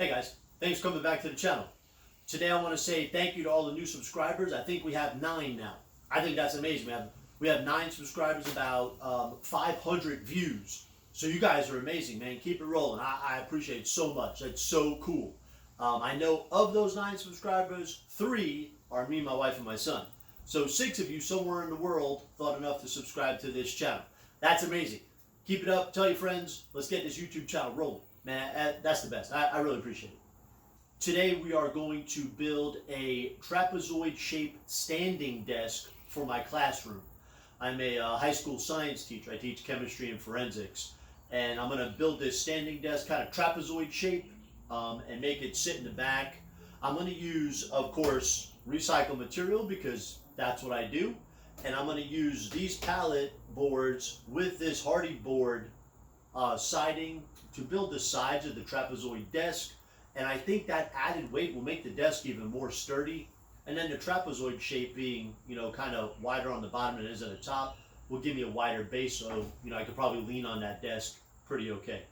Hey guys, thanks for coming back to the channel. Today I want to say thank you to all the new subscribers. I think we have 9 now. I think that's amazing. We have 9 subscribers, about 500 views. So you guys are amazing, man. Keep it rolling. I appreciate it so much. That's so cool. I know of those 9 subscribers, 3 are me, my wife, and my son. So 6 of you somewhere in the world thought enough to subscribe to this channel. That's amazing. Keep it up. Tell your friends. Let's get this YouTube channel rolling. Man, that's the best. I really appreciate it. Today we are going to build a trapezoid shaped standing desk for my classroom. I'm a high school science teacher. I teach chemistry and forensics. And I'm going to build this standing desk kind of trapezoid shape and make it sit in the back. I'm going to use, of course, recycled material because that's what I do. And I'm going to use these pallet boards with this hardy board siding to build the sides of the trapezoid desk, and I think that added weight will make the desk even more sturdy. And then the trapezoid shape being, kind of wider on the bottom than it is at the top will give me a wider base, so I could probably lean on that desk pretty okay.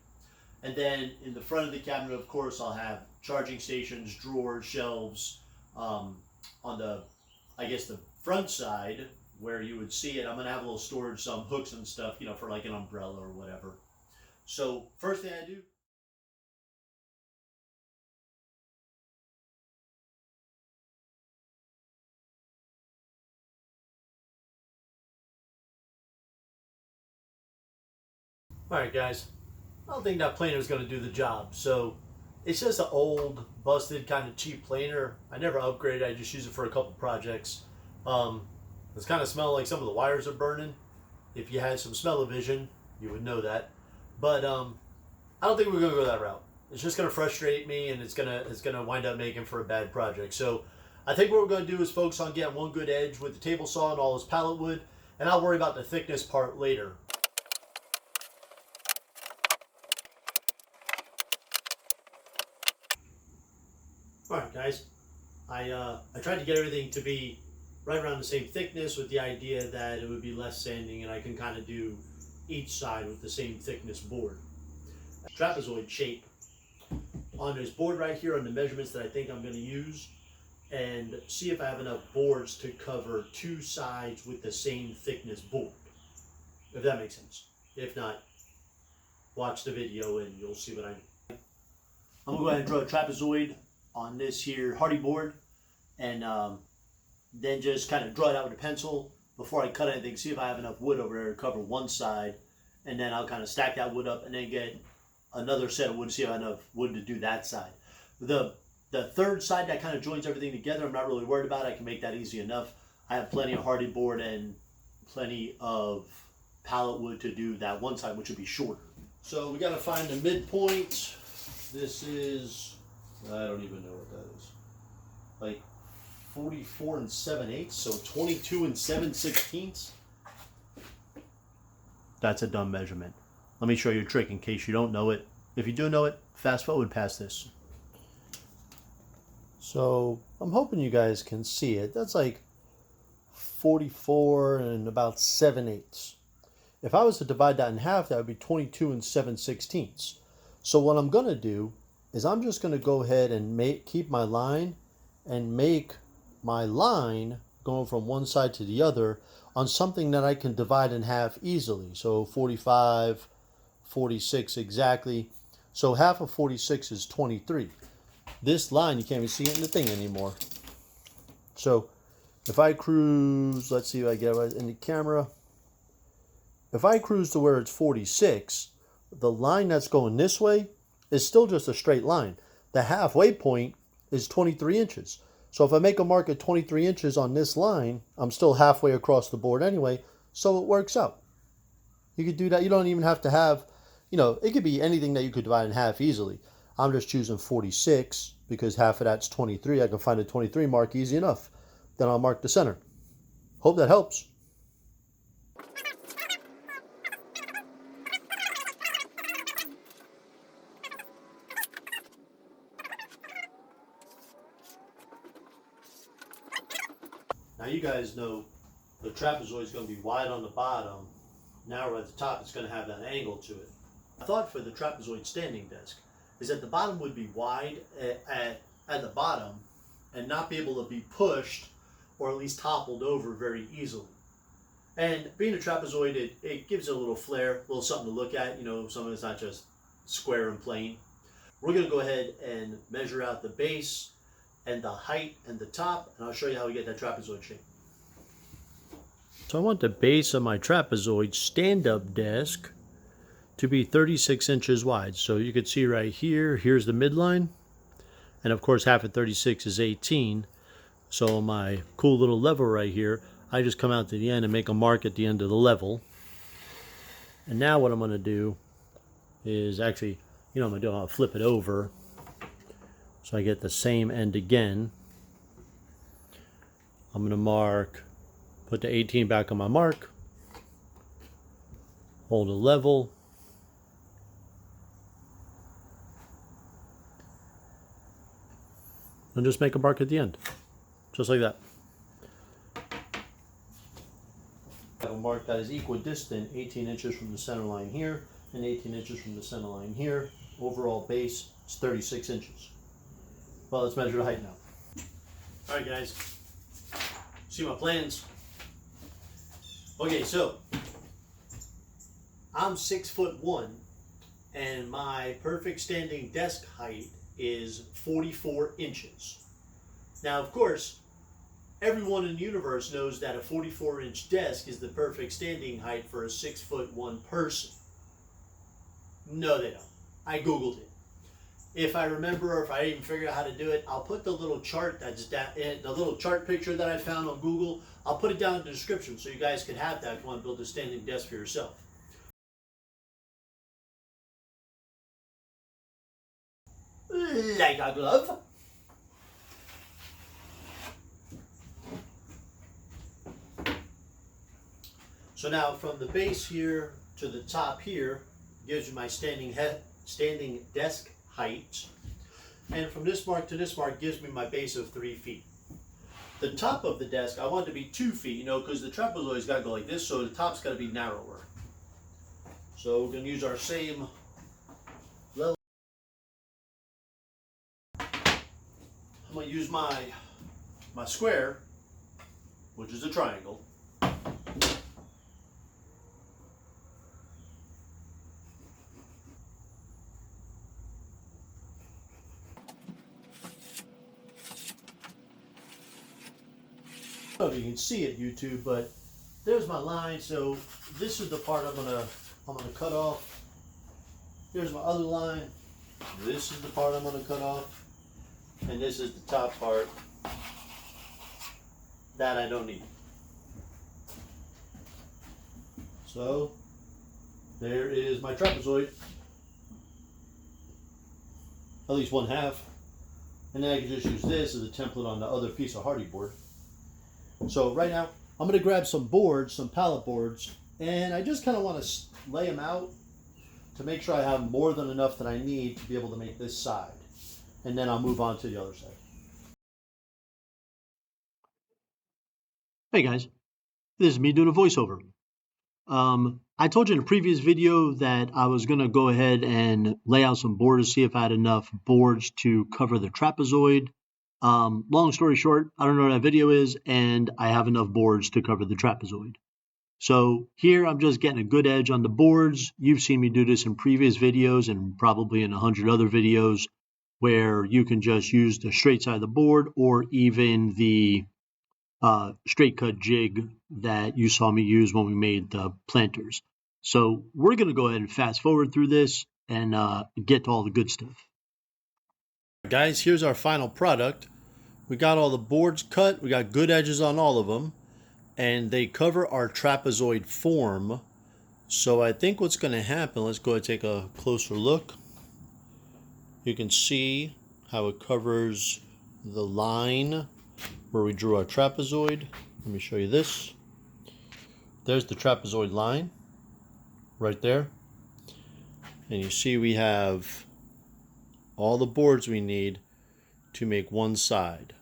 And then in the front of the cabinet, of course, I'll have charging stations, drawers, shelves. On the, the front side where you would see it, I'm gonna have a little storage, some hooks and stuff, for like an umbrella or whatever. So first thing I do, alright guys, I don't think that planer is going to do the job. So it's just an old, busted, kind of cheap planer. I never upgraded, I just use it for a couple projects. It's kind of smelling like some of the wires are burning. If you had some smell-o-vision, you would know that. But I don't think we're going to go that route. It's just going to frustrate me, and it's gonna wind up making for a bad project. So I think what we're going to do is focus on getting one good edge with the table saw and all this pallet wood, and I'll worry about the thickness part later. Alright guys, I tried to get everything to be right around the same thickness with the idea that it would be less sanding and I can kind of do each side with the same thickness board. Trapezoid shape on this board right here on the measurements that I think I'm going to use, and see if I have enough boards to cover 2 sides with the same thickness board, if that makes sense. If not, watch the video and you'll see what I mean. I'm going to go ahead and draw a trapezoid on this here hardy board, and then just kind of draw it out with a pencil before I cut anything, see if I have enough wood over there to cover one side, and then I'll kind of stack that wood up and then get another set of wood, see if I have enough wood to do that side. The third side that kind of joins everything together, I'm not really worried about. I can make that easy enough. I have plenty of hardy board and plenty of pallet wood to do that one side, which would be shorter. So we got to find the midpoint. This is, I don't even know what that is, like 44 7/8, so 22 7/16. That's a dumb measurement. Let me show you a trick in case you don't know it. If you do know it, fast forward past this. So I'm hoping you guys can see it. That's like 44 and about 7/8. If I was to divide that in half, that would be 22 7/16. So what I'm going to do is I'm just going to go ahead and keep my line and make my line going from one side to the other on something that I can divide in half easily. So 45, 46 exactly. So half of 46 is 23. This line, you can't even see it in the thing anymore. So if I cruise, let's see if I get it right in the camera. If I cruise to where it's 46, the line that's going this way is still just a straight line. The halfway point is 23 inches. So if I make a mark at 23 inches on this line, I'm still halfway across the board anyway, so it works out. You could do that. You don't even have to have, it could be anything that you could divide in half easily. I'm just choosing 46 because half of that's 23. I can find a 23 mark easy enough. Then I'll mark the center. Hope that helps. Now you guys know the trapezoid is going to be wide on the bottom, narrow at the top. It's going to have that angle to it. I thought for the trapezoid standing desk, is that the bottom would be wide at the bottom and not be able to be pushed or at least toppled over very easily. And being a trapezoid, it gives it a little flair, a little something to look at, you know, something that's not just square and plain. We're going to go ahead and measure out the base and the height and the top, and I'll show you how we get that trapezoid shape. So I want the base of my trapezoid stand-up desk to be 36 inches wide. So you can see right here, here's the midline, and of course half of 36 is 18. So my cool little level right here, I just come out to the end and make a mark at the end of the level. And now what I'm going to do is actually, you know, I'm going to do, I'll flip it over so I get the same end again. I'm going to mark, put the 18 back on my mark, hold a level, and just make a mark at the end, just like that. I have a mark that is equidistant, 18 inches from the center line here and 18 inches from the center line here. Overall base is 36 inches. Well, let's measure the height now. All right, guys, see my plans. Okay, so I'm 6'1", and my perfect standing desk height is 44 inches. Now, of course, everyone in the universe knows that a 44-inch desk is the perfect standing height for a 6'1" person. No, they don't. I Googled it. If I remember, or if I even figure out how to do it, I'll put the little chart the little chart picture that I found on Google. I'll put it down in the description so you guys can have that if you want to build a standing desk for yourself. Like a glove. So now from the base here to the top here gives you my standing desk height. And from this mark to this mark gives me my base of 3 feet. The top of the desk, I want it to be 2 feet, you know, because the trapezoid's got to go like this, so the top's got to be narrower. So we're going to use our same level. I'm going to use my square, which is a triangle. I don't know if you can see it, YouTube, but there's my line. So this is the part I'm gonna cut off. Here's my other line. This is the part I'm gonna cut off, and this is the top part that I don't need. So there is my trapezoid, at least one half, and then I can just use this as a template on the other piece of hardy board. So right now, I'm going to grab some boards, some pallet boards, and I just kind of want to lay them out to make sure I have more than enough that I need to be able to make this side. And then I'll move on to the other side. Hey guys, this is me doing a voiceover. I told you in a previous video that I was going to go ahead and lay out some boards to see if I had enough boards to cover the trapezoid. Long story short, I don't know what that video is, and I have enough boards to cover the trapezoid. So here I'm just getting a good edge on the boards. You've seen me do this in previous videos and probably in 100 other videos where you can just use the straight side of the board or even the straight cut jig that you saw me use when we made the planters. So we're going to go ahead and fast forward through this and get to all the good stuff. Guys, here's our final product. We got all the boards cut. We got good edges on all of them, and they cover our trapezoid form. So I think what's going to happen, let's go ahead and take a closer look. You can see how it covers the line where we drew our trapezoid. Let me show you this. There's the trapezoid line right there. And you see we have all the boards we need to make one side.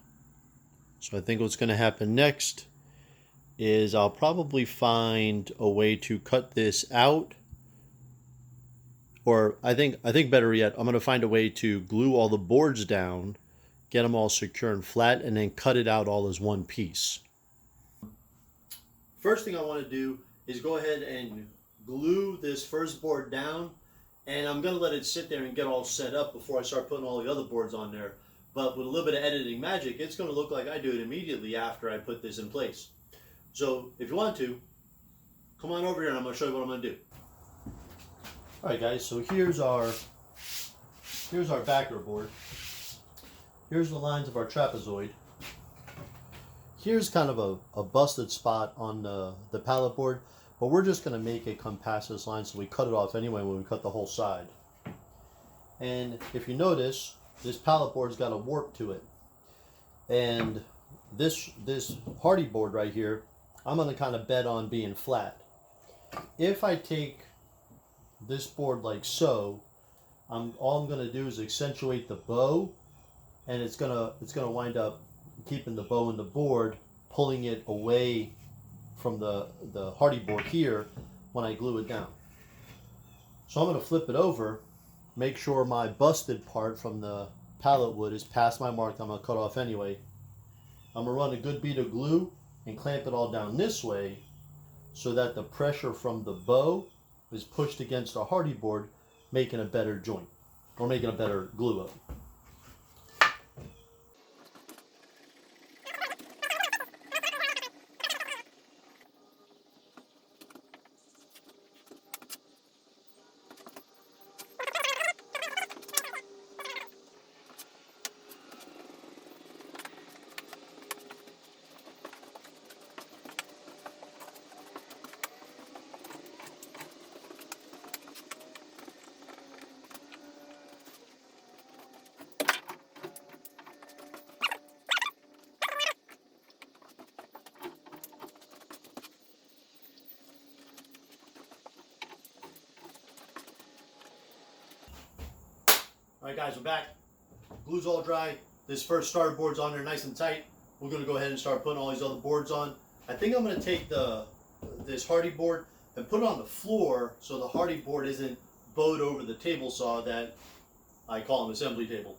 So I think what's going to happen next is I'll probably find a way to cut this out or I think better yet, I'm going to find a way to glue all the boards down, get them all secure and flat, and then cut it out all as one piece. First thing I want to do is go ahead and glue this first board down, and I'm going to let it sit there and get all set up before I start putting all the other boards on there. But with a little bit of editing magic, it's going to look like I do it immediately after I put this in place. So if you want to, come on over here and I'm going to show you what I'm going to do. Alright guys, so here's our backer board. Here's the lines of our trapezoid. Here's kind of a busted spot on the pallet board, but we're just going to make it come past this line, so we cut it off anyway when we cut the whole side. And if you notice, this pallet board's got a warp to it. And this hardy board right here, I'm going to kind of bet on being flat. If I take this board like so, all I'm going to do is accentuate the bow, and it's gonna wind up keeping the bow in the board, pulling it away from the hardy board here when I glue it down. So I'm going to flip it over, make sure my busted part from the pallet wood is past my mark. I'm going to cut off anyway. I'm going to run a good bead of glue and clamp it all down this way so that the pressure from the bow is pushed against the hardy board, making a better joint, or making a better glue up. Alright guys, we're back. Glue's all dry. This first starter board's on there nice and tight. We're going to go ahead and start putting all these other boards on. I think I'm going to take this hardy board and put it on the floor so the hardy board isn't bowed over the table saw that I call an assembly table.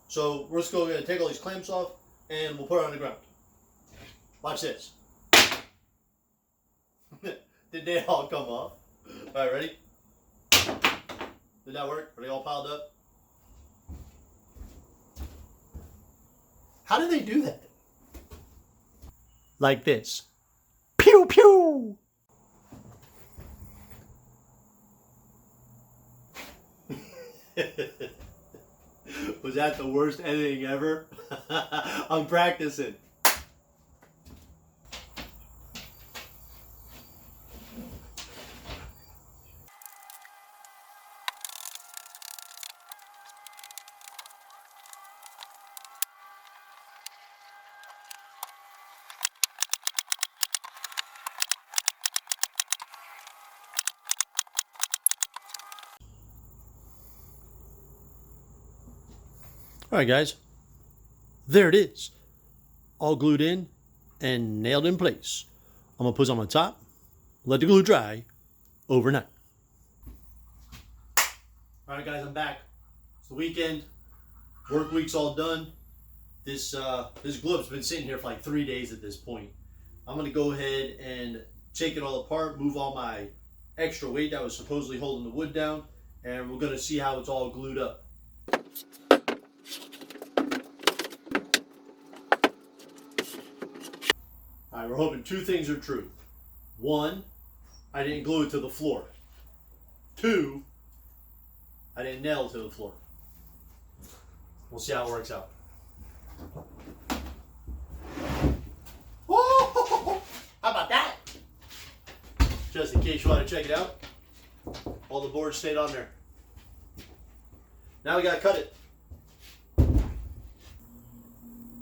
So we're just going to take all these clamps off and we'll put it on the ground. Watch this. Did they all come off? Alright, ready? Did that work? Are they all piled up? How do they do that? Like this. Pew pew! Was that the worst editing ever? I'm practicing. Alright guys, there it is. All glued in and nailed in place. I'm going to put it on the top, let the glue dry overnight. Alright guys, I'm back. It's the weekend. Work week's all done. This glove's been sitting here for like 3 days at this point. I'm going to go ahead and take it all apart, move all my extra weight that was supposedly holding the wood down, and we're going to see how it's all glued up. Alright, we're hoping two things are true. One, I didn't glue it to the floor. Two, I didn't nail it to the floor. We'll see how it works out. Oh, how about that? Just in case you want to check it out, all the boards stayed on there. Now we gotta cut it.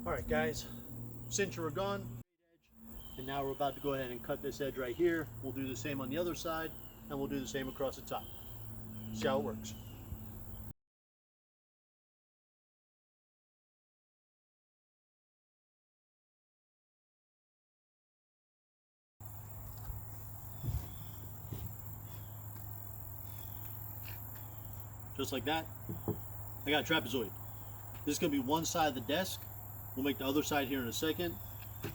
Alright guys, since you were gone, and now we're about to go ahead and cut this edge right here. We'll do the same on the other side, and we'll do the same across the top. See how it works. just like that. I got a trapezoid. This is going to be one side of the desk. We'll make the other side here in a second.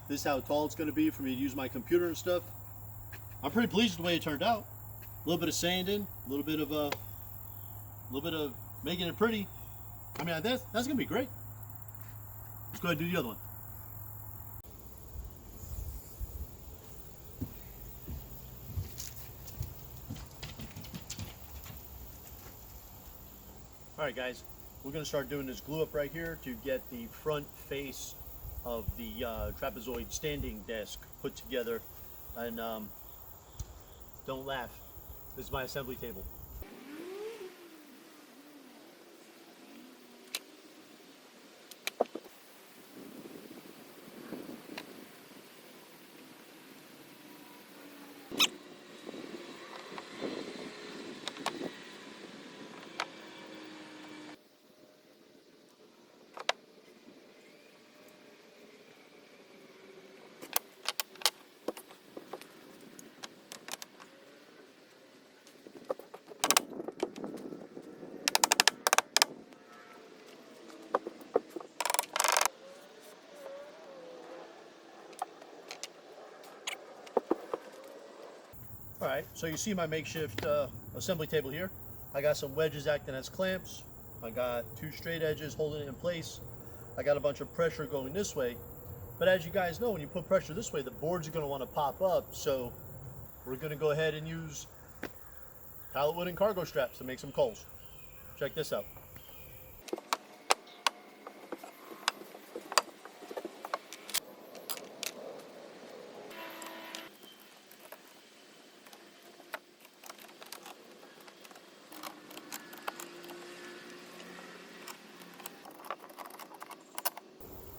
This is how tall it's going to be for me to use my computer and stuff. I'm pretty pleased with the way it turned out. A little bit of sanding, a little bit of making it pretty. I mean, that's going to be great. Let's go ahead and do the other one. Alright guys, we're going to start doing this glue up right here to get the front face of the trapezoid standing desk put together. And don't laugh, this is my assembly table. Alright, so you see my makeshift assembly table here. I got some wedges acting as clamps. I got two straight edges holding it in place. I got a bunch of pressure going this way. But as you guys know, when you put pressure this way, the boards are going to want to pop up. So we're going to go ahead and use pallet wood and cargo straps to make some coals. Check this out.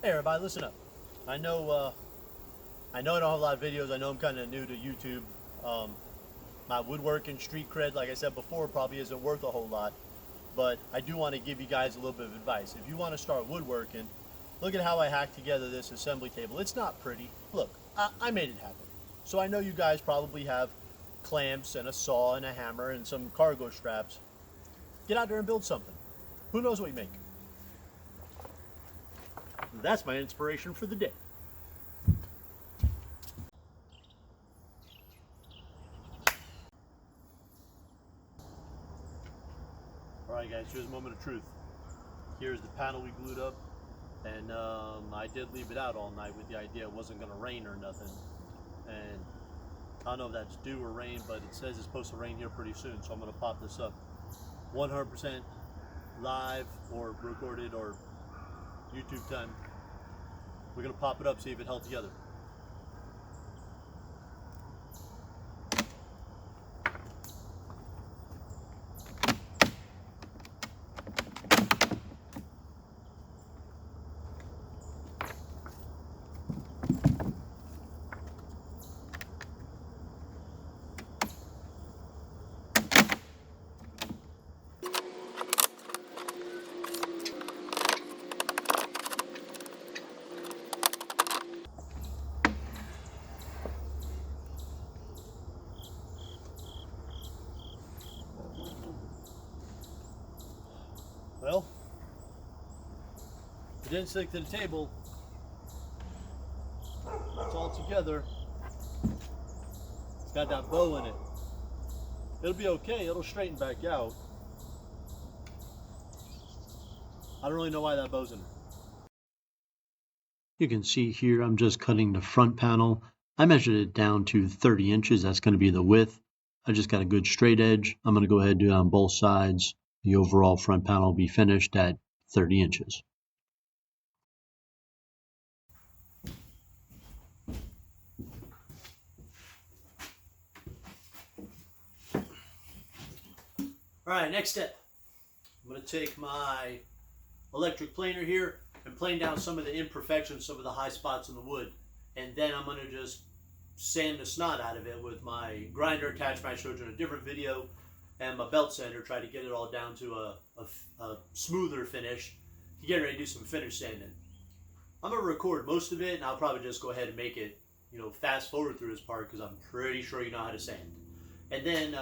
Hey everybody, listen up. I know I don't have a lot of videos. I know I'm kind of new to YouTube. My woodworking street cred, like I said before, probably isn't worth a whole lot. But I do want to give you guys a little bit of advice. If you want to start woodworking, look at how I hacked together this assembly table. It's not pretty. Look, I made it happen. So I know you guys probably have clamps and a saw and a hammer and some cargo straps. Get out there and build something. Who knows what you make? That's my inspiration for the day. Alright guys, here's a moment of truth. Here's the panel we glued up, and I did leave it out all night with the idea it wasn't going to rain or nothing. And I don't know if that's dew or rain, but it says it's supposed to rain here pretty soon, so I'm going to pop this up. 100% live or recorded or YouTube time. We're going to pop it up, see if it held together. Well, it didn't stick to the table. It's all together. It's got that bow in it. It'll be okay. It'll straighten back out. I don't really know why that bow's in it. You can see here I'm just cutting the front panel. I measured it down to 30 inches. That's going to be the width. I just got a good straight edge. I'm going to go ahead and do it on both sides. The overall front panel will be finished at 30 inches. Alright, next step. I'm going to take my electric planer here and plane down some of the imperfections, some of the high spots in the wood. And then I'm going to just sand the snot out of it with my grinder attachment I showed you in a different video, and my belt sander, try to get it all down to a smoother finish to get ready to do some finish sanding. I'm going to record most of it, and I'll probably just go ahead and make it, fast forward through this part because I'm pretty sure you know how to sand. And then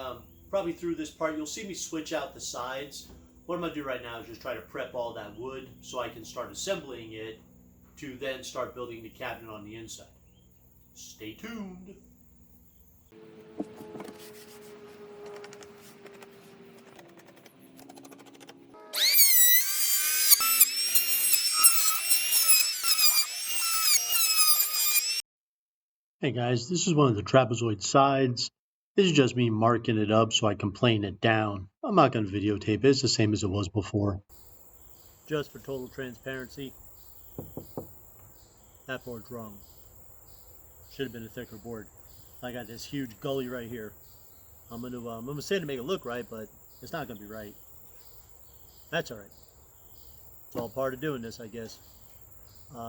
probably through this part, you'll see me switch out the sides what I'm going to do right now is just try to prep all that wood so I can start assembling it to then start building the cabinet on the inside. Stay tuned. Hey guys, this is one of the trapezoid sides. This is just me marking it up so I can plane it down. I'm not going to videotape it. It's the same as it was before. Just for total transparency, that board's wrong. Should have been a thicker board. I got this huge gully right here. I'm gonna say to make it look right, but it's not gonna be right. That's all right. It's all part of doing this, I guess.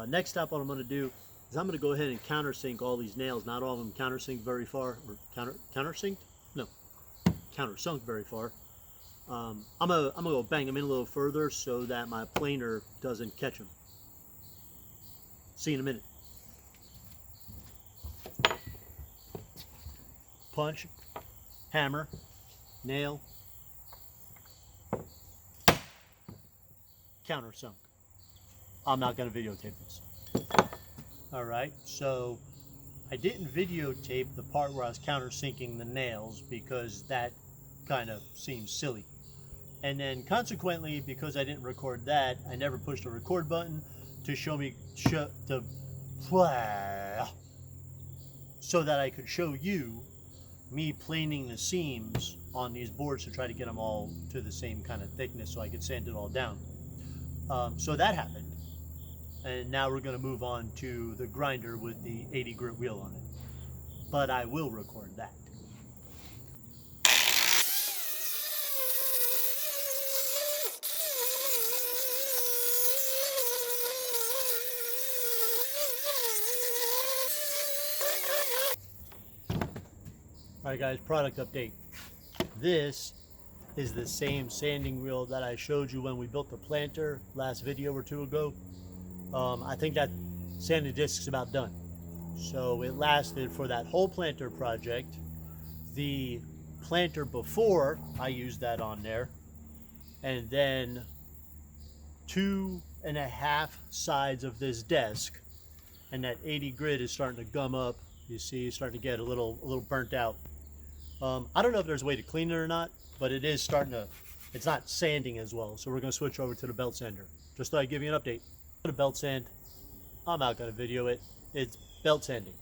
Next step, what I'm gonna do is I'm gonna go ahead and countersink all these nails. Not all of them countersink very far, or countersinked? No, countersunk very far. I'm gonna go bang them in a little further so that my planer doesn't catch them. See you in a minute. Punch, hammer, nail, countersunk. I'm not going to videotape this. Alright, so I didn't videotape the part where I was countersinking the nails because that kind of seems silly. And then consequently, because I didn't record that, I never pushed a record button to show me, so that I could show you me planing the seams on these boards to try to get them all to the same kind of thickness so I could sand it all down. So that happened. And now we're going to move on to the grinder with the 80 grit wheel on it. But I will record that. Alright guys, product update. This is the same sanding wheel that I showed you when we built the planter last video or two ago. I think that sanding disc is about done. So it lasted for that whole planter project. The planter before, I used that on there. And then 2.5 sides of this desk. And that 80 grit is starting to gum up. You see, it's starting to get a little burnt out. I don't know if there's a way to clean it or not, but it is starting to, it's not sanding as well. So we're going to switch over to the belt sander. Just thought I'd give you an update. The belt sand, I'm not going to video it. It's belt sanding.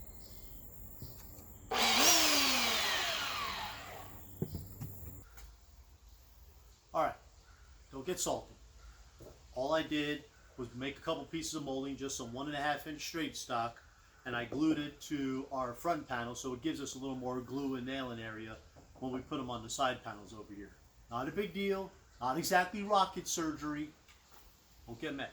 Alright, don't get salty. All I did was make a couple pieces of molding, just some 1.5 inch straight stock, and I glued it to our front panel so it gives us a little more glue and nailing area when we put them on the side panels over here. Not a big deal, not exactly rocket surgery. Don't get mad.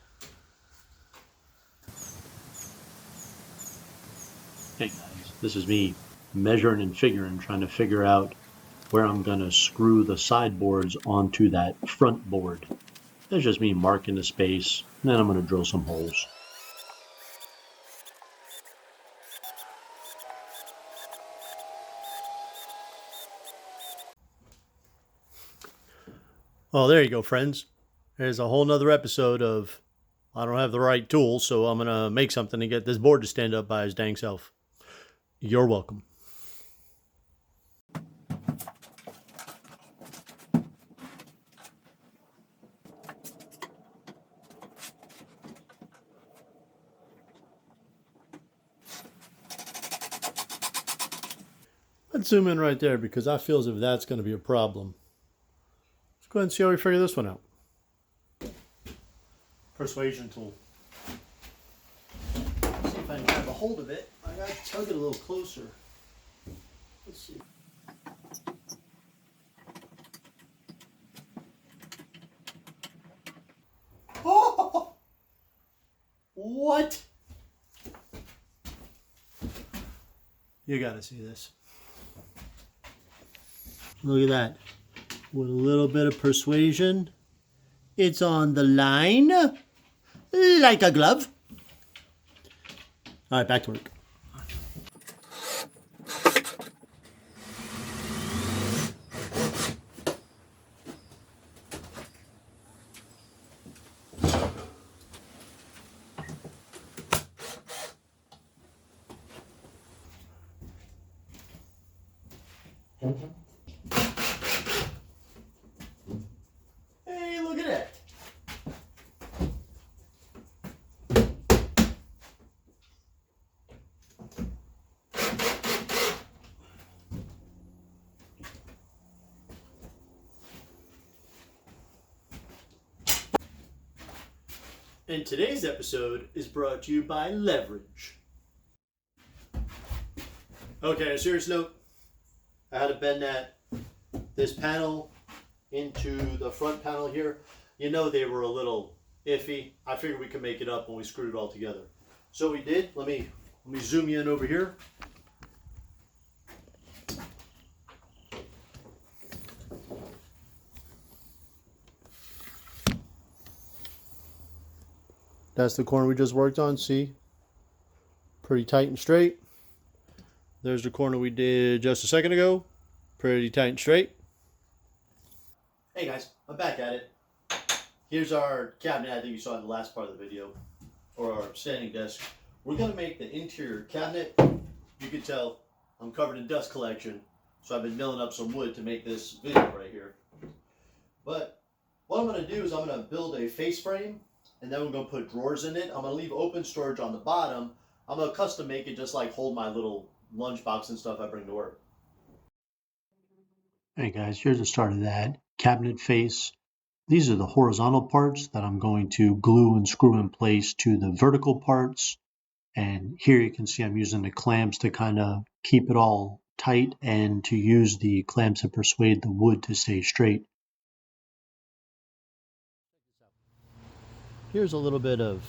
Hey guys, this is me measuring and figuring, trying to figure out where I'm going to screw the sideboards onto that front board. That's just me marking the space, and then I'm going to drill some holes. Well, there you go, friends. There's a whole nother episode of I don't have the right tools, so I'm going to make something to get this board to stand up by his dang self. You're welcome. Let's zoom in right there because I feel as if that's going to be a problem. Let's go ahead and see how we figure this one out. Persuasion tool. Let's see if I can grab a hold of it. I got to tug it a little closer. Let's see. Oh! What? You got to see this. Look at that. With a little bit of persuasion, it's on the line like a glove. All right, back to work. Hey, look at that. And today's episode is brought to you by Leverage. Okay, on a serious note, I had to bend this panel into the front panel here. You know, they were a little iffy. I figured we could make it up when we screwed it all together. So we did. Let me zoom you in over here. That's the corner we just worked on, see? Pretty tight and straight. There's the corner we did just a second ago. Pretty tight and straight. Hey guys, I'm back at it. Here's our cabinet I think you saw in the last part of the video, or our standing desk. We're gonna make the interior cabinet. You can tell I'm covered in dust collection, so I've been milling up some wood to make this video right here. But what I'm gonna do is I'm gonna build a face frame, and then we're gonna put drawers in it. I'm gonna leave open storage on the bottom. I'm gonna custom make it just like hold my little lunchbox and stuff I bring to work. Hey guys, here's the start of that cabinet face. These are the horizontal parts that I'm going to glue and screw in place to the vertical parts. And here you can see I'm using the clamps to kind of keep it all tight and to use the clamps to persuade the wood to stay straight. Here's a little bit of,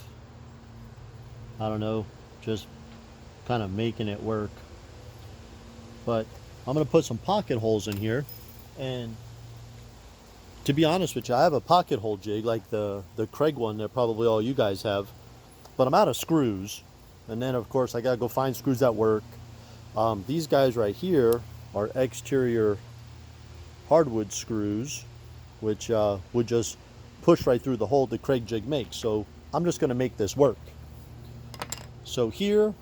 I don't know, just kind of making it work. But I'm going to put some pocket holes in here. And to be honest with you, I have a pocket hole jig like the Craig one that probably all you guys have. But I'm out of screws. And then, of course, I got to go find screws that work. These guys right here are exterior hardwood screws, which would just push right through the hole the Craig jig makes. So I'm just going to make this work. So here,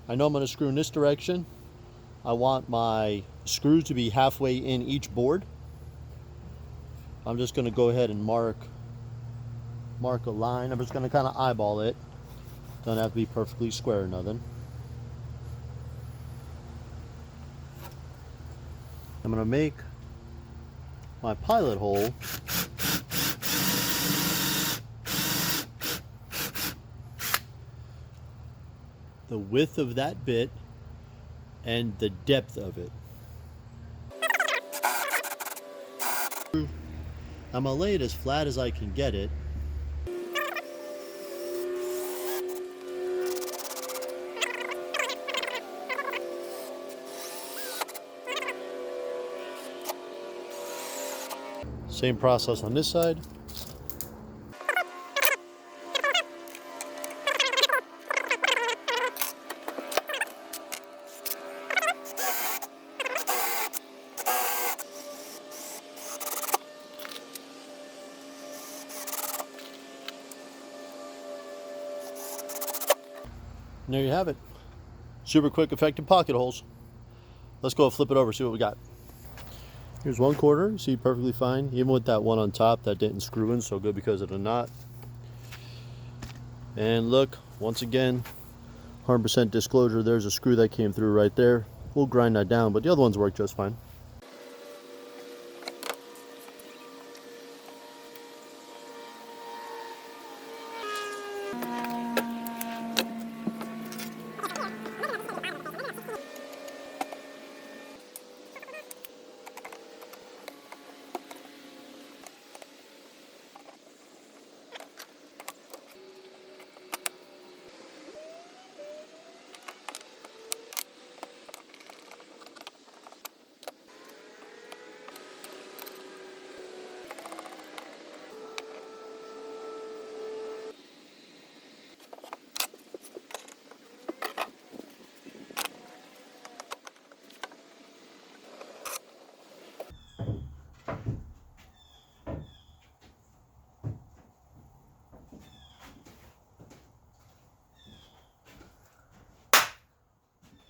I know I'm going to screw in this direction. I want my screws to be halfway in each board. I'm just going to go ahead and mark a line. I'm just going to kind of eyeball it. Doesn't have to be perfectly square or nothing. I'm going to make my pilot hole the width of that bit and the depth of it. I'm going to lay it as flat as I can get it. Same process on this side. And there you have it. Super quick, effective pocket holes. Let's go flip it over, see what we got. Here's one corner, see perfectly fine. Even with that one on top that didn't screw in so good because of the knot. And look, once again, 100% disclosure, there's a screw that came through right there. We'll grind that down, but the other ones work just fine.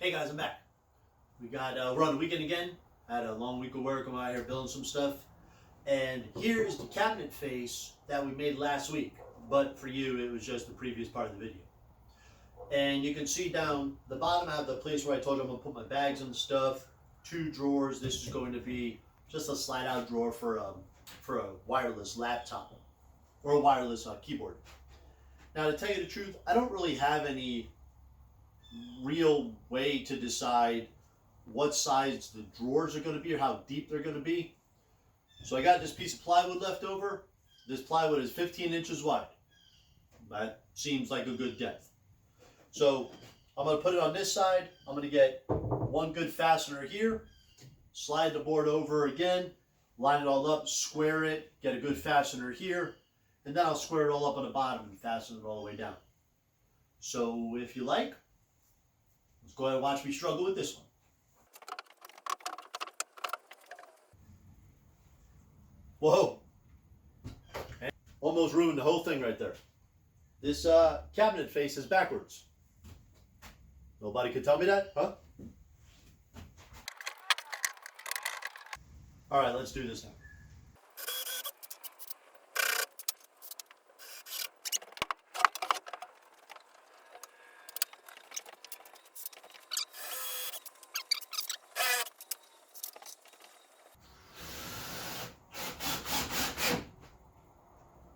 Hey guys, I'm back. We're on the weekend again. I had a long week of work. I'm out here building some stuff. And here is the cabinet face that we made last week. But for you, it was just the previous part of the video. And you can see down the bottom, I have the place where I told you I'm going to put my bags and stuff. 2 drawers. This is going to be just a slide out drawer for a wireless laptop or a wireless keyboard. Now, to tell you the truth, I don't really have any real way to decide what size the drawers are going to be or how deep they're going to be. So I got this piece of plywood left over. This plywood is 15 inches wide. That seems like a good depth. So I'm going to put it on this side. I'm going to get one good fastener here, slide the board over again, line it all up, square it, get a good fastener here, and then I'll square it all up on the bottom and fasten it all the way down. So if you like, let's go ahead and watch me struggle with this one. Whoa! Almost ruined the whole thing right there. This cabinet face is backwards. Nobody could tell me that, huh? All right, let's do this now.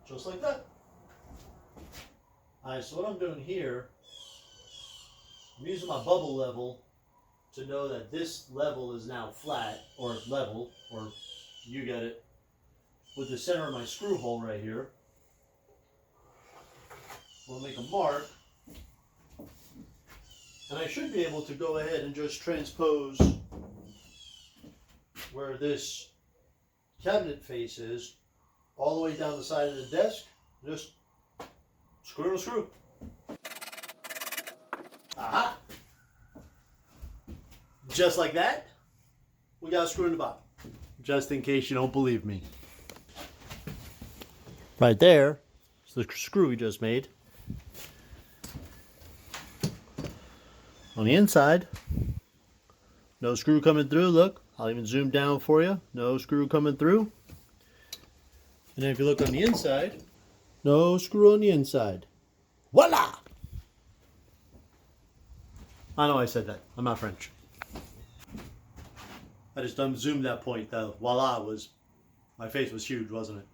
Just like that. All right, so what I'm doing here, I'm using my bubble level to know that this level is now flat, or level, or you get it, with the center of my screw hole right here. We'll make a mark, and I should be able to go ahead and just transpose where this cabinet face is all the way down the side of the desk. Just screw to screw. Aha! Just like that, we got a screw in the bottom. Just in case you don't believe me. Right there is the screw we just made. On the inside, no screw coming through. Look, I'll even zoom down for you. No screw coming through. And then if you look on the inside, no screw on the inside. Voila! I know I said that. I'm not French. I just unzoomed that point. The voila was, my face was huge, wasn't it?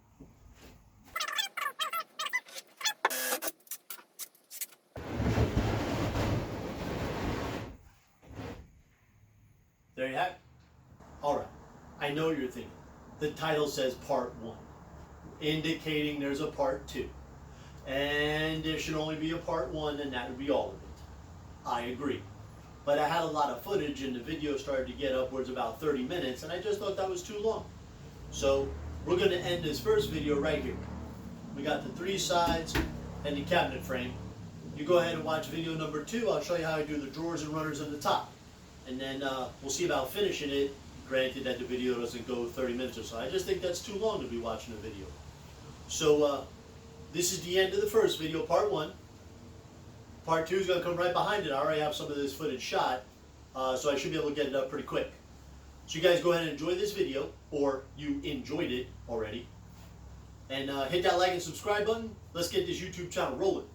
There you have it. All right. I know what you're thinking. The title says part 1, indicating there's a part 2. And there should only be a part 1, and that would be all of it. I agree. But I had a lot of footage, and the video started to get upwards about 30 minutes, and I just thought that was too long. So we're going to end this first video right here. We got the 3 sides and the cabinet frame. You go ahead and watch video number 2. I'll show you how I do the drawers and runners in the top. And then we'll see about finishing it, granted that the video doesn't go 30 minutes or so. I just think that's too long to be watching a video. So this is the end of the first video, part 1. Part 2 is going to come right behind it. I already have some of this footage shot, so I should be able to get it up pretty quick. So you guys go ahead and enjoy this video, or you enjoyed it already. And hit that like and subscribe button. Let's get this YouTube channel rolling.